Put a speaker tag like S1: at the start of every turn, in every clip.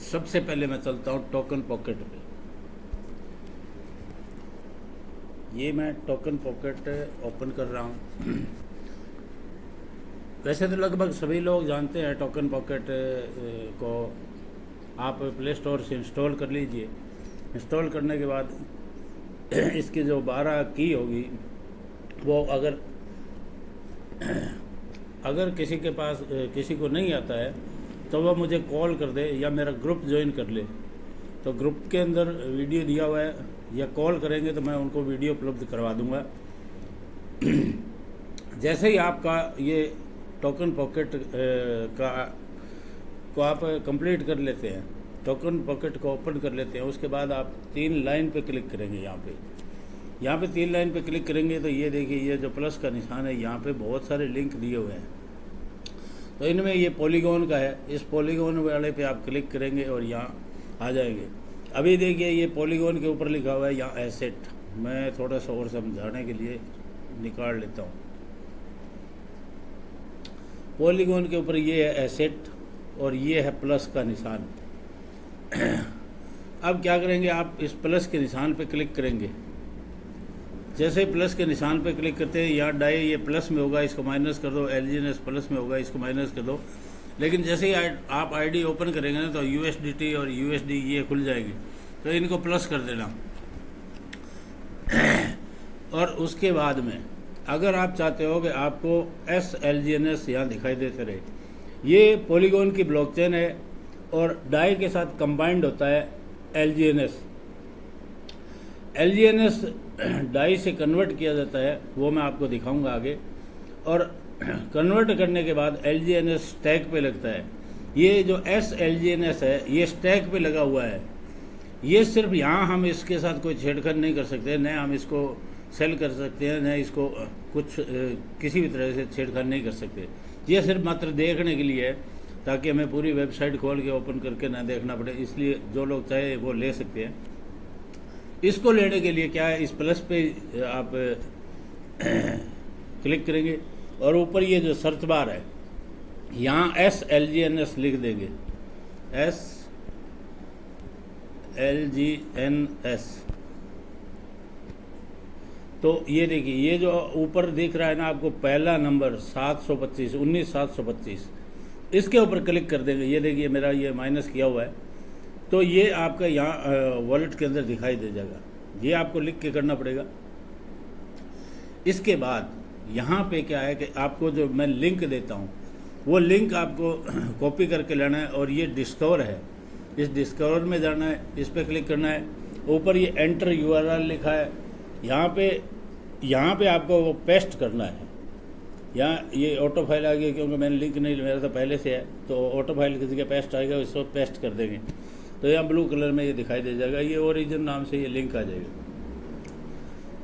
S1: सबसे पहले मैं चलता हूँ टोकन पॉकेट पे। ये मैं टोकन पॉकेट ओपन कर रहा हूँ। वैसे तो लगभग सभी लोग जानते हैं टोकन पॉकेट को। आप प्ले स्टोर से इंस्टॉल कर लीजिए। इंस्टॉल करने के बाद इसकी जो 12 की होगी वो अगर किसी के पास किसी को नहीं आता है तो वह मुझे कॉल कर दे या मेरा ग्रुप ज्वाइन कर ले। तो ग्रुप के अंदर वीडियो दिया हुआ है, या कॉल करेंगे तो मैं उनको वीडियो उपलब्ध करवा दूंगा। जैसे ही आपका ये टोकन पॉकेट को आप कंप्लीट कर लेते हैं, टोकन पॉकेट को ओपन कर लेते हैं, उसके बाद आप 3 लाइन पे क्लिक करेंगे। यहाँ पे 3 लाइन पे क्लिक करेंगे तो ये देखिए, ये जो प्लस का निशान है यहाँ पे बहुत सारे लिंक दिए हुए हैं। तो इनमें ये पॉलीगॉन का है, इस पॉलीगॉन वाले पे आप क्लिक करेंगे और यहाँ आ जाएंगे। अभी देखिए ये पॉलीगॉन के ऊपर लिखा हुआ है यहाँ एसेट। मैं थोड़ा सा और समझाने के लिए निकाल लेता हूँ। पॉलीगॉन के ऊपर ये है एसेट और ये है प्लस का निशान। अब क्या करेंगे, आप इस प्लस के निशान पे क्लिक करेंगे। जैसे प्लस के निशान पे क्लिक करते हैं, यहाँ डाई ये प्लस में होगा, इसको माइनस कर दो, LGNS प्लस में होगा, इसको माइनस कर दो। लेकिन जैसे ही आप आईडी ओपन करेंगे ना तो USDT और USD ये खुल जाएगी, तो इनको प्लस कर देना। और उसके बाद में अगर आप चाहते हो कि आपको SLGNS यहाँ दिखाई देते रहे, ये पॉलीगॉन की ब्लॉकचेन है और डाई के साथ कंबाइंड होता है LGNS। LGNS डाई से कन्वर्ट किया जाता है, वो मैं आपको दिखाऊंगा आगे। और कन्वर्ट करने के बाद LGNS स्टैक पे लगता है। ये जो SLGNS है ये स्टैक पे लगा हुआ है। ये सिर्फ यहाँ हम इसके साथ कोई छेड़छाड़ नहीं कर सकते, न हम इसको सेल कर सकते हैं, न इसको कुछ किसी भी तरह से छेड़छाड़ नहीं कर सकते। ये सिर्फ मात्र देखने के लिए है, ताकि हमें पूरी वेबसाइट खोल के ओपन करके ना देखना पड़े। इसलिए जो लोग चाहे वो ले सकते हैं। इसको लेने के लिए क्या है, इस प्लस पे आप क्लिक करेंगे और ऊपर ये जो सर्च बार है यहाँ SLGNS लिख देंगे, SLGNS। तो ये देखिए, ये जो ऊपर दिख रहा है ना आपको, पहला नंबर 725 19725, इसके ऊपर क्लिक कर देंगे। ये देखिए मेरा ये माइनस किया हुआ है, तो ये आपका यहाँ वॉलेट के अंदर दिखाई दे जाएगा। ये आपको लिख के करना पड़ेगा। इसके बाद यहाँ पे क्या है कि आपको जो मैं लिंक देता हूँ वो लिंक आपको कॉपी करके लाना है, और ये डिस्कवर है, इस डिस्कवर में जाना है, इस पर क्लिक करना है। ऊपर ये एंटर URL लिखा है, यहाँ पे आपको वो पेस्ट करना है। यहाँ ये ऑटो फाइल आ गई, क्योंकि मैंने लिंक नहीं, मेरा तो पहले से है, तो ऑटो फाइल किसी का पेस्ट आएगा, इसको पेस्ट कर देंगे तो यहाँ ब्लू कलर में ये दिखाई दे जाएगा। ये ओरिजिन नाम से ये लिंक आ जाएगा।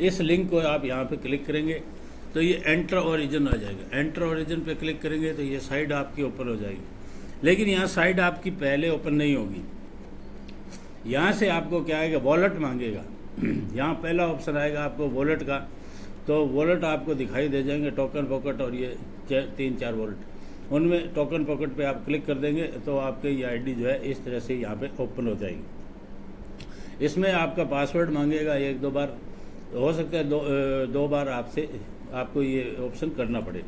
S1: इस लिंक को आप यहाँ पे क्लिक करेंगे तो ये एंटर ओरिजिन आ जाएगा। एंटर ओरिजिन पे क्लिक करेंगे तो ये साइड आपकी ओपन हो जाएगी। लेकिन यहाँ साइड आपकी पहले ओपन नहीं होगी। यहाँ से आपको क्या आएगा, वॉलेट मांगेगा। यहाँ पहला ऑप्शन आएगा आपको वॉलेट का, तो वॉलेट आपको दिखाई दे जाएंगे, टोकन पॉकेट और ये 3-4 वॉलेट। उनमें टोकन पॉकेट पे आप क्लिक कर देंगे तो आपके ये आईडी जो है इस तरह से यहाँ पे ओपन हो जाएगी। इसमें आपका पासवर्ड मांगेगा 1-2 बार, हो सकता है 2 बार आपको ये ऑप्शन करना पड़े।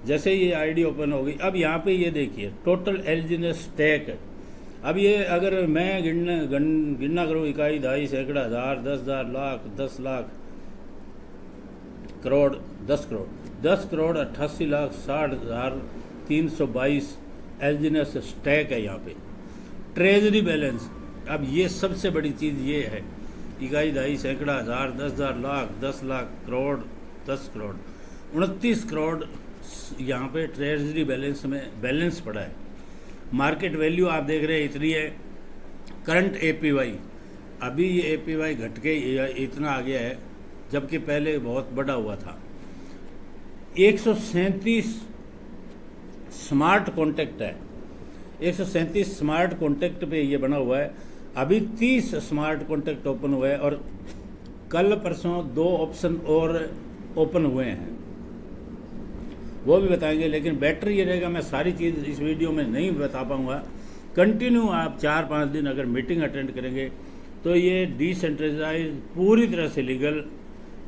S1: जैसे ये आईडी ओपन होगी, अब यहाँ पे ये देखिए टोटल LGNS स्टैक है। अब ये अगर मैं गिनना करूँ, इकाई, दहाई, सैकड़ा, हज़ार, 10,000, लाख, 10 लाख, करोड़, 10 करोड़ 88,60,322 LGNS स्टैक है यहाँ पे। ट्रेजरी बैलेंस, अब ये सबसे बड़ी चीज़ ये है, इकाई, दहाई, सैकड़ा, हज़ार, 10,000, लाख, 10 लाख, करोड़, 10 करोड़, 29 करोड़ यहाँ पे ट्रेजरी बैलेंस में बैलेंस पड़ा है। मार्केट वैल्यू आप देख रहे हैं इतनी है। करंट APY, अभी ये APY घट के इतना आ गया है, जबकि पहले बहुत बड़ा हुआ था। 137 स्मार्ट कॉन्टैक्ट है, 137 स्मार्ट कॉन्टैक्ट पे ये बना हुआ है। अभी 30 स्मार्ट कॉन्टैक्ट ओपन हुए हैं और कल परसों 2 ऑप्शन और ओपन हुए हैं। वो भी बताएंगे। लेकिन बेटर ये रहेगा, मैं सारी चीज़ इस वीडियो में नहीं बता पाऊँगा। कंटिन्यू आप 4-5 दिन अगर मीटिंग अटेंड करेंगे तो ये डिसेंट्रलाइज पूरी तरह से लीगल,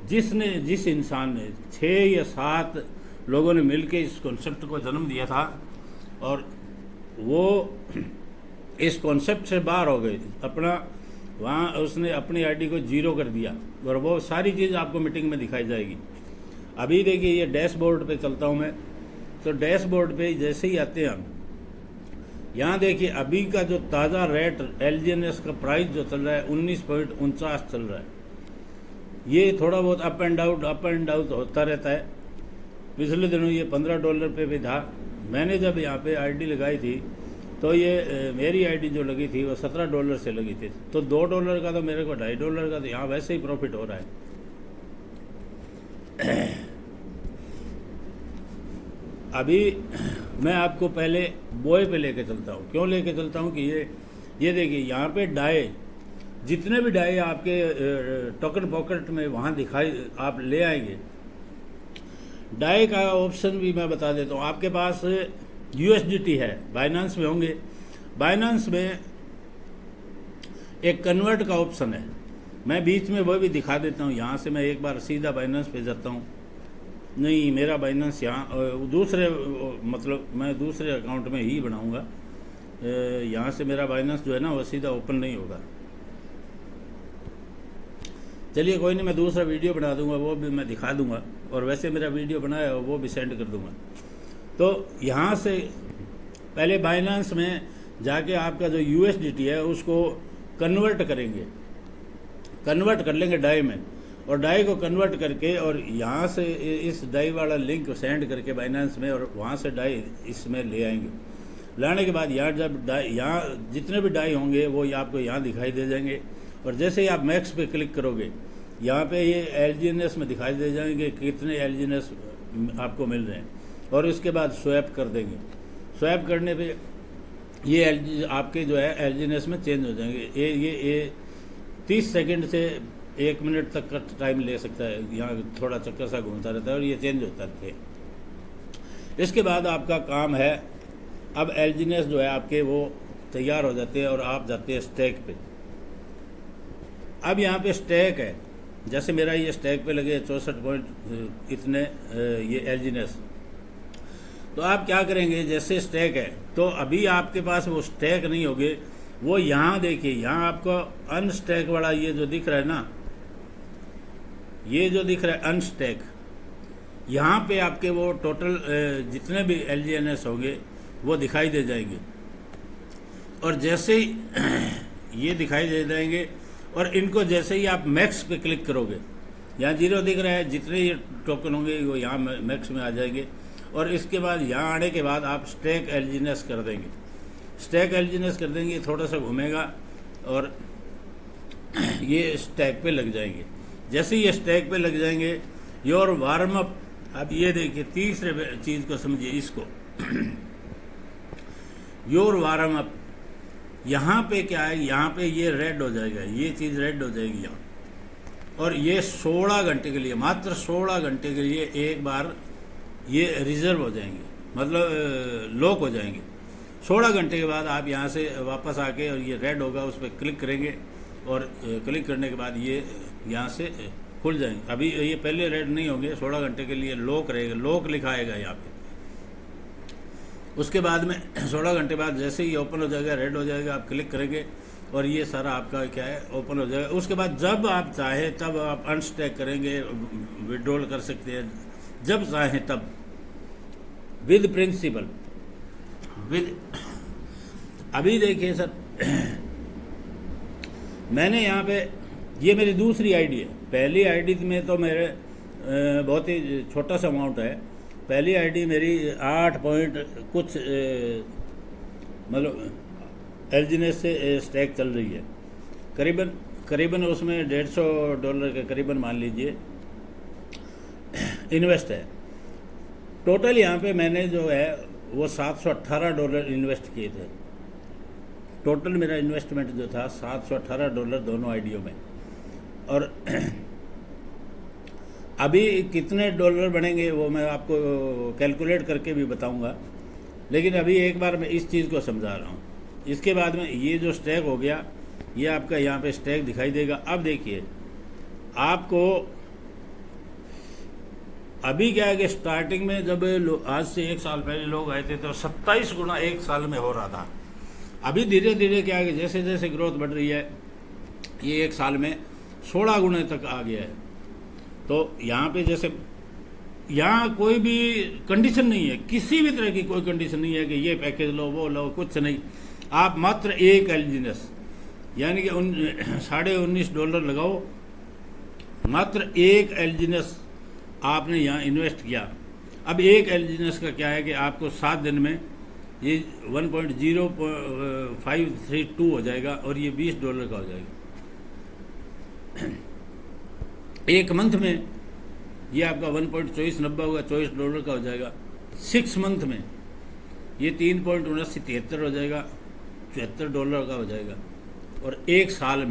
S1: जिस इंसान ने 6 या 7 लोगों ने मिलकर इस कॉन्सेप्ट को जन्म दिया था और वो इस कॉन्सेप्ट से बाहर हो गए, अपना वहाँ उसने अपनी आईडी को 0 कर दिया। और वो सारी चीज़ आपको मीटिंग में दिखाई जाएगी। अभी देखिए ये डैशबोर्ड पे चलता हूँ मैं, तो डैशबोर्ड पे जैसे ही आते हैं हम, यहाँ देखिए अभी का जो ताज़ा रेट LGNS का प्राइस जो चल रहा है 19.49 चल रहा है। ये थोड़ा बहुत अप एंड डाउन होता रहता है। पिछले दिनों ये $15 पे भी था। मैंने जब यहाँ पे आईडी लगाई थी तो ये मेरी आईडी जो लगी थी वो $17 से लगी थी, तो $2 का तो मेरे को $2.5 का तो यहाँ वैसे ही प्रॉफिट हो रहा है। अभी मैं आपको पहले बोए पे लेके चलता हूँ। क्यों लेके चलता हूँ कि ये देखिए यहाँ पे डाई, जितने भी डाई आपके टोकन पॉकेट में वहाँ दिखाई आप ले आएंगे। डाई का ऑप्शन भी मैं बता देता हूँ। आपके पास USDT है, बाइनेंस में होंगे। बाइनेंस में एक कन्वर्ट का ऑप्शन है, मैं बीच में वो भी दिखा देता हूँ। यहाँ से मैं एक बार सीधा बाइनेंस पे जाता हूँ। नहीं, मेरा बाइनेंस यहाँ दूसरे, मतलब मैं दूसरे अकाउंट में ही बनाऊँगा। यहाँ से मेरा बाइनेंस जो है ना वो सीधा ओपन नहीं होगा। चलिए कोई नहीं, मैं दूसरा वीडियो बना दूंगा, वो भी मैं दिखा दूंगा। और वैसे मेरा वीडियो बनाया वो भी सेंड कर दूंगा। तो यहाँ से पहले बाइनेंस में जाके आपका जो USDT है उसको कन्वर्ट करेंगे, कन्वर्ट कर लेंगे डाई में, और डाई को कन्वर्ट करके और यहाँ से इस डाई वाला लिंक सेंड करके बाइनेंस में, और वहाँ से डाई इसमें ले आएंगे। लाने के बाद यहाँ जब डाई, यहाँ जितने भी डाई होंगे वो आपको यहाँ दिखाई दे जाएंगे। और जैसे ही आप मैक्स पे क्लिक करोगे यहाँ पे ये LGNS में दिखाई दे जाएंगे कितने LGNS आपको मिल रहे हैं। और इसके बाद स्वैप कर देंगे। स्वैप करने पे ये आपके जो है LGNS में चेंज हो जाएंगे। ये 30 सेकंड से 1 मिनट तक का टाइम ले सकता है। यहाँ थोड़ा चक्कर सा घूमता रहता है और ये चेंज होता है। इसके बाद आपका काम है, अब LGNS जो है आपके वो तैयार हो जाते हैं और आप जाते हैं स्टैक पे। अब यहाँ पे स्टैक है, जैसे मेरा ये स्टैक पे लगे 64 पॉइंट इतने ये LGNS। तो आप क्या करेंगे, जैसे स्टैक है तो अभी आपके पास वो स्टैक नहीं होगे, वो यहाँ देखिए, यहाँ आपको अनस्टैक वाला ये जो दिख रहा है ना, ये जो दिख रहा है अनस्टैक, यहाँ पे आपके वो टोटल जितने भी LGNS होंगे वो दिखाई दे जाएंगे। और जैसे ही ये दिखाई दे जाएंगे और इनको जैसे ही आप मैक्स पे क्लिक करोगे, यहाँ 0 दिख रहा है, जितने ये टोकन होंगे वो यहाँ मैक्स में आ जाएंगे। और इसके बाद यहाँ आने के बाद आप स्टैक LGNS कर देंगे। स्टैक LGNS कर देंगे, थोड़ा सा घूमेगा और ये स्टैक पे लग जाएंगे। जैसे ही ये स्टैक पे लग जाएंगे, योर वार्म अप, अब ये देखिए तीसरे चीज़ को समझिए इसको योर वार्म अप। यहाँ पे क्या है, यहाँ पे ये रेड हो जाएगा, ये चीज़ रेड हो जाएगी यहाँ, और ये 16 घंटे के लिए, मात्र 16 घंटे के लिए एक बार ये रिजर्व हो जाएंगे, मतलब लॉक हो जाएंगे। 16 घंटे के बाद आप यहाँ से वापस आके और ये रेड होगा उस पर क्लिक करेंगे और क्लिक करने के बाद ये यहाँ से खुल जाएंगे। अभी ये पहले रेड नहीं होंगे, 16 घंटे के लिए लॉक रहेगा, लॉक लिखा आएगा यहाँ पे। उसके बाद में 16 घंटे बाद जैसे ही ओपन हो जाएगा, रेड हो जाएगा, आप क्लिक करेंगे और ये सारा आपका क्या है ओपन हो जाएगा। उसके बाद जब आप चाहें तब आप अनस्टैक करेंगे, विड्रॉल कर सकते हैं जब चाहें तब, विद प्रिंसिपल विद। अभी देखिए सर, मैंने यहाँ पे, ये मेरी दूसरी आईडी है। पहली आईडी में तो मेरे बहुत ही छोटा सा अमाउंट है। पहली आईडी मेरी 8 पॉइंट कुछ मतलब LGNS से स्टैक चल रही है, करीबन उसमें $150 के करीबन मान लीजिए इन्वेस्ट है। टोटल यहाँ पे मैंने जो है वो $718 इन्वेस्ट किए थे। टोटल मेरा इन्वेस्टमेंट जो था $718 दोनों आईडियों में। और अभी कितने डॉलर बनेंगे वो मैं आपको कैलकुलेट करके भी बताऊंगा, लेकिन अभी एक बार मैं इस चीज़ को समझा रहा हूँ। इसके बाद में ये जो स्टैक हो गया, ये आपका यहाँ पे स्टैक दिखाई देगा। अब देखिए आपको अभी क्या है कि स्टार्टिंग में जब आज से 1 साल पहले लोग आए थे तो 27 गुना 1 साल में हो रहा था। अभी धीरे धीरे क्या है कि जैसे जैसे ग्रोथ बढ़ रही है, ये 1 साल में 16 गुने तक आ गया है। तो यहाँ पे जैसे यहाँ कोई भी कंडीशन नहीं है, किसी भी तरह की कोई कंडीशन नहीं है कि ये पैकेज लो वो लो, कुछ नहीं। आप मात्र एक एलजीनेस यानी कि $19.5 लगाओ, मात्र एक एलजीनेस आपने यहाँ इन्वेस्ट किया। अब एक एलजीनेस का क्या है कि आपको 7 दिन में ये 1.0532 हो जाएगा और ये $20 का हो जाएगा। एक मंथ में ये आपका 1.2490 होगा, $24 का हो जाएगा। 6 मंथ में ये 3.7973 हो जाएगा, $74 का हो जाएगा। और एक साल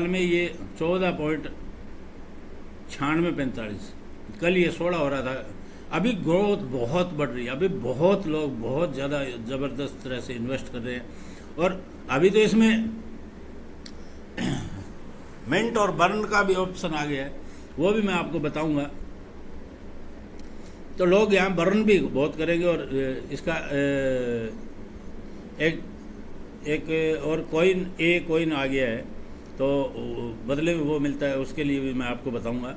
S1: में ये 14.9645, कल ये 16 हो रहा था। अभी ग्रोथ बहुत बढ़ रही है, अभी बहुत लोग बहुत ज़्यादा ज़बरदस्त तरह से इन्वेस्ट कर रहे हैं। और अभी तो इसमें मिंट और बर्न का भी ऑप्शन आ गया है, वो भी मैं आपको बताऊंगा। तो लोग यहाँ बर्न भी बहुत करेंगे। और इसका एक और कॉइन आ गया है, तो बदले में वो मिलता है, उसके लिए भी मैं आपको बताऊंगा।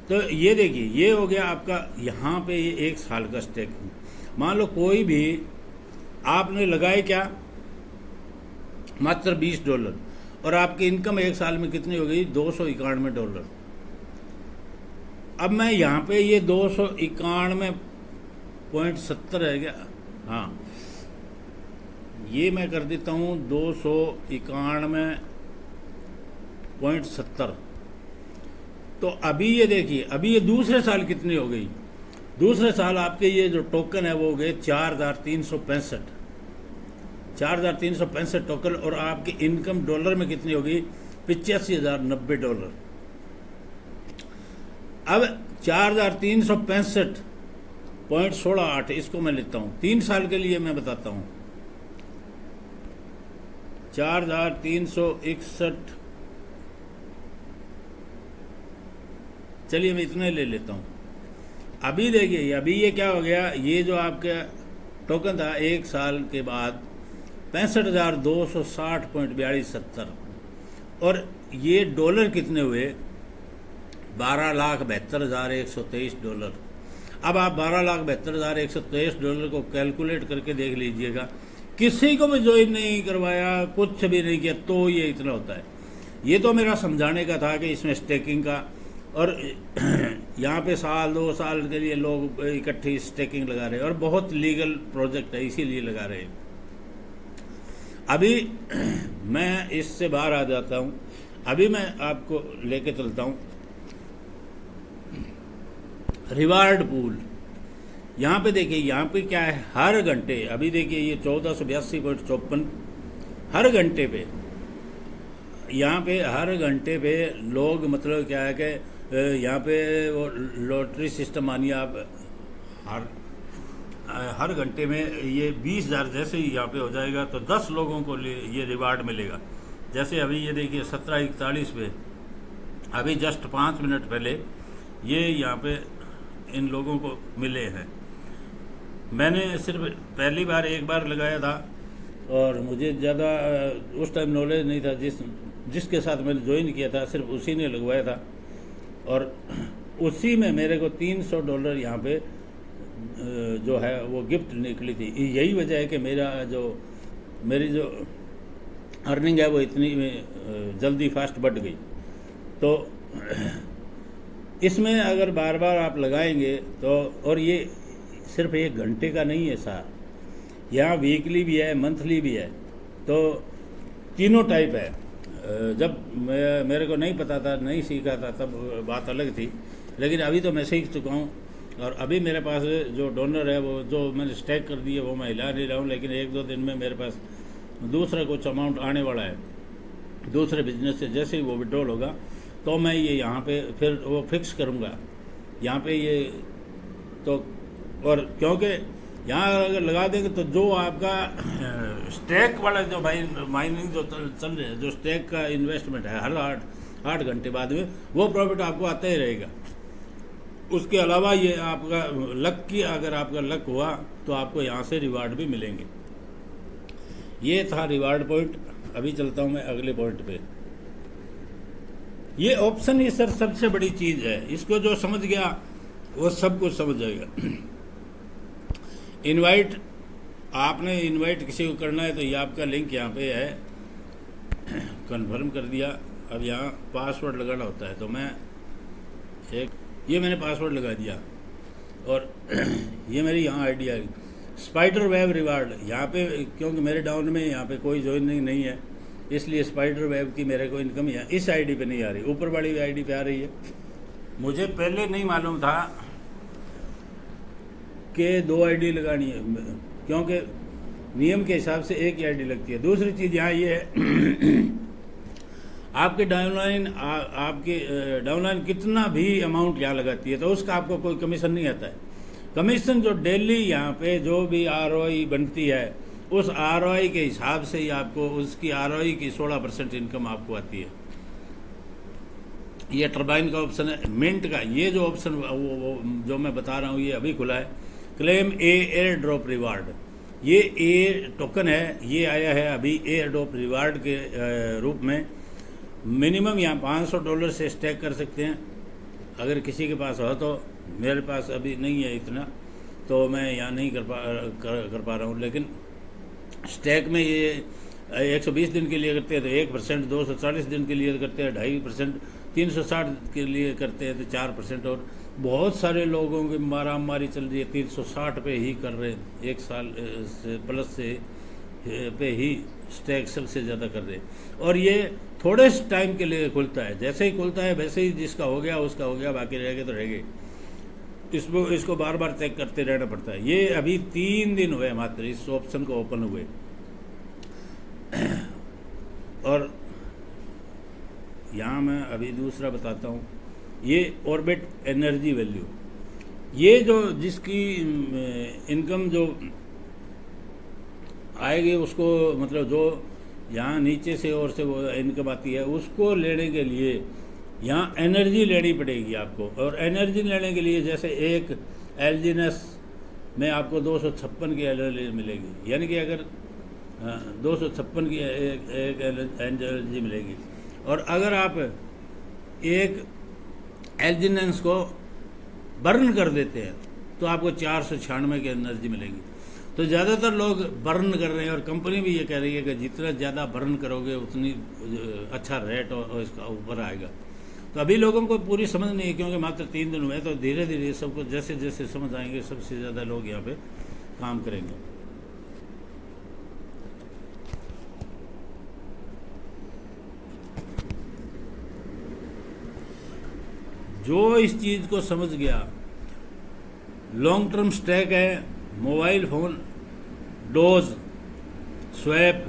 S1: तो ये देखिए, ये हो गया आपका यहाँ पे ये 1 साल का स्टेक। मान लो कोई भी आपने लगाए क्या, मात्र $20, और आपकी इनकम 1 साल में कितनी हो गई, $291। अब मैं यहाँ पे ये 291.70 है क्या, हाँ ये मैं कर देता हूँ 291.70। तो अभी ये देखिए, अभी ये दूसरे साल कितनी हो गई, दूसरे साल आपके ये जो टोकन है वो हो गए 4,365 टोकन। और आपकी इनकम डॉलर में कितनी हो गई, $85,090। अब 4,365.68 इसको मैं लेता हूँ, 3 साल के लिए मैं बताता हूँ। 4,361, चलिए मैं इतना ही ले लेता हूँ। अभी देखिए, अभी ये क्या हो गया, ये जो आपका टोकन था 1 साल के बाद 65,260.4270, और ये डॉलर कितने हुए, $12,72,123। अब आप $12,72,123 को कैलकुलेट करके देख लीजिएगा। किसी को भी ज्वाइन नहीं करवाया, कुछ भी नहीं किया, तो ये इतना होता है। ये तो मेरा समझाने का था कि इसमें स्टेकिंग का, और यहाँ पे 1-2 साल के लिए लोग इकट्ठी स्टेकिंग लगा रहे हैं, और बहुत लीगल प्रोजेक्ट है इसीलिए लगा रहे हैं। अभी मैं इससे बाहर आ जाता हूँ, अभी मैं आपको लेके चलता हूँ रिवार्ड पूल। यहाँ पे देखिए, यहाँ पे क्या है, हर घंटे, अभी देखिए ये 1482.54 हर घंटे पे, यहाँ पे हर घंटे पे लोग, मतलब क्या है कि यहाँ पे वो लॉटरी सिस्टम मानिए आप, हर घंटे में ये 20,000 जैसे ही यहाँ पे हो जाएगा तो 10 लोगों को ये रिवार्ड मिलेगा। जैसे अभी ये देखिए 17:41 पे, अभी जस्ट 5 मिनट पहले ये यहाँ पे इन लोगों को मिले हैं। मैंने सिर्फ पहली बार एक बार लगाया था, और मुझे ज़्यादा उस टाइम नॉलेज नहीं था। जिसके साथ मैंने ज्वाइन किया था सिर्फ उसी ने लगवाया था, और उसी में मेरे को $300 यहाँ पे जो है वो गिफ्ट निकली थी। यही वजह है कि मेरी जो अर्निंग है वो इतनी जल्दी फास्ट बढ़ गई। तो इसमें अगर बार बार आप लगाएंगे तो, और ये सिर्फ 1 घंटे का नहीं है सार, यहाँ वीकली भी है, मंथली भी है, तो तीनों टाइप है। जब मेरे को नहीं पता था, नहीं सीखा था, तब बात अलग थी, लेकिन अभी तो मैं सीख चुका हूँ। और अभी मेरे पास जो डोनर है, वो जो मैंने स्टैक कर दिए वो मैं हिला नहीं रहा हूँ, लेकिन 1-2 दिन में मेरे पास दूसरा कुछ अमाउंट आने वाला है दूसरे बिजनेस से। जैसे ही वो विड्रॉल होगा तो मैं ये यहाँ पे फिर वो फिक्स करूँगा यहाँ पे ये तो। और क्योंकि यहाँ अगर लगा देंगे तो जो आपका स्टैक वाला जो माइनिंग जो चल रहे हैं, जो स्टैक का इन्वेस्टमेंट है हर 8 घंटे बाद में, वो प्रॉफिट आपको आता ही रहेगा। उसके अलावा ये आपका लक की, अगर आपका लक हुआ तो आपको यहाँ से रिवार्ड भी मिलेंगे। ये था रिवार्ड पॉइंट। अभी चलता हूँ मैं अगले पॉइंट पे। ये ऑप्शन ही सर सबसे बड़ी चीज़ है, इसको जो समझ गया वो सब कुछ समझ जाएगा। इनवाइट, आपने इनवाइट किसी को करना है तो ये आपका लिंक यहाँ पे है, कंफर्म कर दिया। अब यहाँ पासवर्ड लगाना होता है, तो मैं ये मैंने पासवर्ड लगा दिया और ये मेरी यहाँ आईडी आ गई। स्पाइडर वेब रिवार्ड यहाँ पे, क्योंकि मेरे डाउन में यहाँ पे कोई ज्वाइनिंग नहीं है, इसलिए स्पाइडर वेब की मेरे को इनकम है इस आईडी पे नहीं आ रही, ऊपर वाली आईडी पे आ रही है। मुझे पहले नहीं मालूम था कि 2 आईडी लगानी है, क्योंकि नियम के हिसाब से एक ही आईडी लगती है। दूसरी चीज़ यहाँ ये है आपके डाउनलाइन कितना भी अमाउंट यहाँ लगाती है तो उसका आपको कोई कमीशन नहीं आता है। कमीशन जो डेली यहाँ पे जो भी ROI बनती है, उस ROI के हिसाब से ही आपको उसकी ROI की 16% इनकम आपको आती है। ये टर्बाइन का ऑप्शन है। मिंट का ये जो ऑप्शन वो जो मैं बता रहा हूँ ये अभी खुला है, क्लेम एयर ड्रॉप रिवार्ड। ये टोकन है, ये आया है अभी एयर ड्रॉप रिवार्ड के रूप में। मिनिमम यहाँ $500 से स्टैक कर सकते हैं, अगर किसी के पास हो तो। मेरे पास अभी नहीं है इतना, तो मैं यहाँ नहीं कर पा रहा हूँ। लेकिन स्टैक में ये 120 दिन के लिए करते हैं तो 1%, 240 दिन के लिए करते हैं 2.5%, 360 के लिए करते हैं तो 4%। और बहुत सारे लोगों की मारामारी चल रही है, 360 पे ही कर रहे हैं, 1 साल से प्लस से पे ही स्टैक सबसे ज़्यादा कर रहे हैं। और ये थोड़े टाइम के लिए खुलता है, जैसे ही खुलता है वैसे ही जिसका हो गया उसका हो गया, बाकी रह गए तो रह गए। इसको बार बार चेक करते रहना पड़ता है। ये अभी 3 दिन हुए मात्र इस ऑप्शन को ओपन हुए। और यहाँ मैं अभी दूसरा बताता हूँ, ये ऑर्बिट एनर्जी वैल्यू, ये जो जिसकी इनकम जो आएगी उसको, मतलब जो यहाँ नीचे से और से वो इनकम आती है, उसको लेने के लिए यहाँ एनर्जी लेनी पड़ेगी आपको। और एनर्जी लेने के लिए जैसे एक एलजीनेस में आपको 256 की एनर्जी मिलेगी, यानी कि अगर 256 की एक एनर्जी मिलेगी। और अगर आप एक एलजीनेस को बर्न कर देते हैं तो आपको 496 की एनर्जी मिलेगी। तो ज़्यादातर लोग बर्न कर रहे हैं और कंपनी भी ये कह रही है कि जितना ज़्यादा बर्न करोगे उतनी अच्छा रेट और इसका ऊपर आएगा। तो अभी लोगों को पूरी समझ नहीं है, क्योंकि मात्र 3 दिन हुए, तो धीरे धीरे सबको जैसे जैसे समझ आएंगे सबसे ज़्यादा लोग यहाँ पे काम करेंगे। जो इस चीज़ को समझ गया, लॉन्ग टर्म स्टैक है, mobile phone, dose, swap,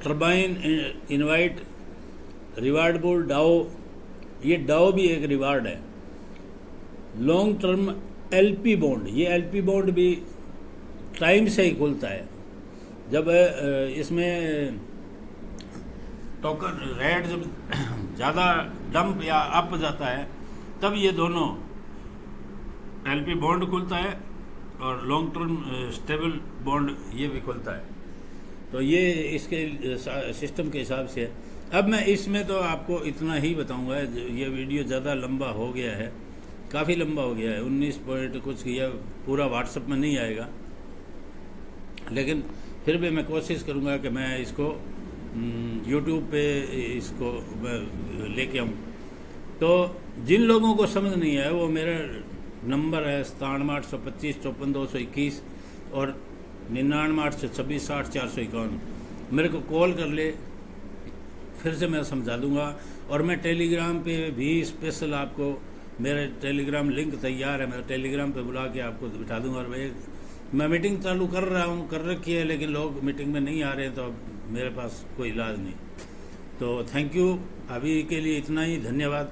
S1: turbine, invite, reward बोल, डाओ, ये डाओ भी एक रिवार्ड है। लॉन्ग टर्म LP बॉन्ड, ये LP बॉन्ड भी टाइम से ही खुलता है। जब इसमें टोकन रेट जब ज़्यादा डंप या अप जाता है तब ये दोनों LP बॉन्ड खुलता है और लॉन्ग टर्म स्टेबल बॉन्ड ये भी खुलता है। तो ये इसके सिस्टम के हिसाब से है। अब मैं इसमें तो आपको इतना ही बताऊंगा, ये वीडियो ज़्यादा लंबा हो गया है, काफ़ी लंबा हो गया है, 19 पॉइंट कुछ किया, पूरा व्हाट्सएप में नहीं आएगा, लेकिन फिर भी मैं कोशिश करूंगा कि मैं इसको यूट्यूब पे इसको लेके आऊँ। तो जिन लोगों को समझ नहीं आया वो मेरा नंबर है 9782555221 और 9986266451, मेरे को कॉल कर ले, फिर से मैं समझा दूंगा। और मैं टेलीग्राम पे भी स्पेशल आपको, मेरा टेलीग्राम लिंक तैयार है, मैं टेलीग्राम पे बुला के आपको बिठा दूंगा। और मैं मीटिंग चालू कर रहा हूँ, कर रखी है, लेकिन लोग मीटिंग में नहीं आ रहे हैं, तो अब मेरे पास कोई इलाज नहीं। तो थैंक यू, अभी के लिए इतना ही, धन्यवाद।